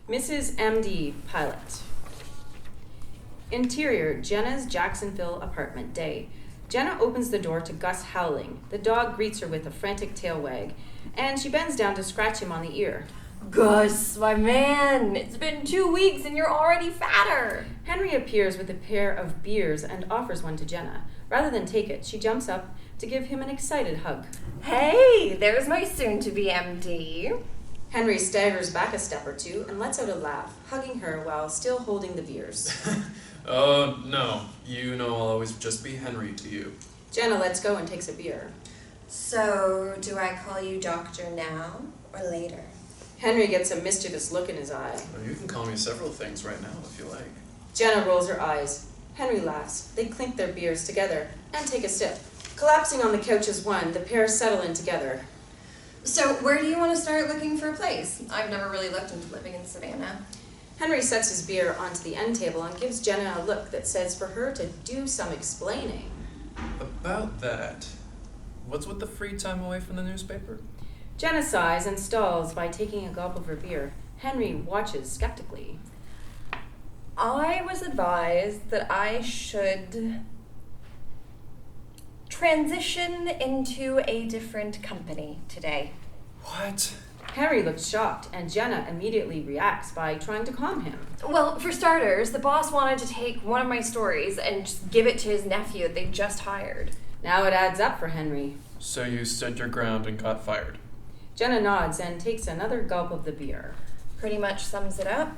Mrs. M.D., pilot. Interior, Jenna's Jacksonville apartment day. Jenna opens the door to Gus howling. The dog greets her with a frantic tail wag, and she bends down to scratch him on the ear. Gus, my man, it's been 2 weeks and you're already fatter. Henry appears with a pair of beers and offers one to Jenna. Rather than take it, she jumps up to give him an excited hug. Hey, there's my soon-to-be MD. Henry staggers back a step or two and lets out a laugh, hugging her while still holding the beers. No. You know I'll always just be Henry to you. Jenna lets go and takes a beer. So, do I call you doctor now or later? Henry gets a mischievous look in his eye. Well, you can call me several things right now if you like. Jenna rolls her eyes. Henry laughs. They clink their beers together and take a sip. Collapsing on the couch as one, the pair settle in together. So, where do you want to start looking for a place? I've never really looked into living in Savannah. Henry sets his beer onto the end table and gives Jenna a look that says for her to do some explaining. About that, what's with the free time away from the newspaper? Jenna sighs and stalls by taking a gulp of her beer. Henry watches skeptically. I was advised that I should transition into a different company today. What? Henry looks shocked, and Jenna immediately reacts by trying to calm him. Well, for starters, the boss wanted to take one of my stories and just give it to his nephew that they just hired. Now it adds up for Henry. So you stood your ground and got fired. Jenna nods and takes another gulp of the beer. Pretty much sums it up.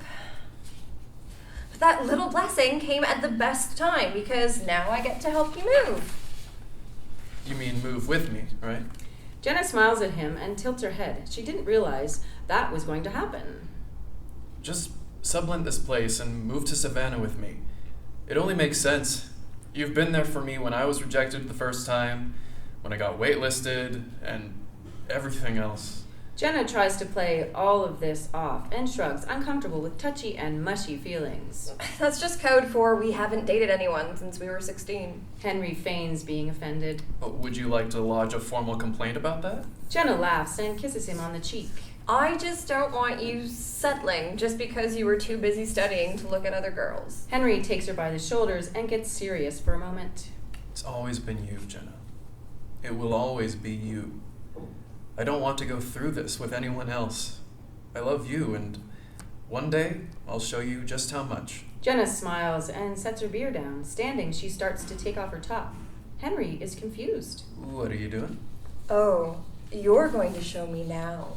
But that little blessing came at the best time because now I get to help you move. You mean move with me, right? Jenna smiles at him and tilts her head. She didn't realize that was going to happen. Just sublet this place and move to Savannah with me. It only makes sense. You've been there for me when I was rejected the first time, when I got waitlisted, and everything else. Jenna tries to play all of this off and shrugs, uncomfortable with touchy and mushy feelings. That's just code for we haven't dated anyone since we were 16. Henry feigns being offended. Would you like to lodge a formal complaint about that? Jenna laughs and kisses him on the cheek. I just don't want you settling just because you were too busy studying to look at other girls. Henry takes her by the shoulders and gets serious for a moment. It's always been you, Jenna. It will always be you. I don't want to go through this with anyone else. I love you, and one day I'll show you just how much. Jenna smiles and sets her beer down. Standing, she starts to take off her top. Henry is confused. What are you doing? Oh, you're going to show me now.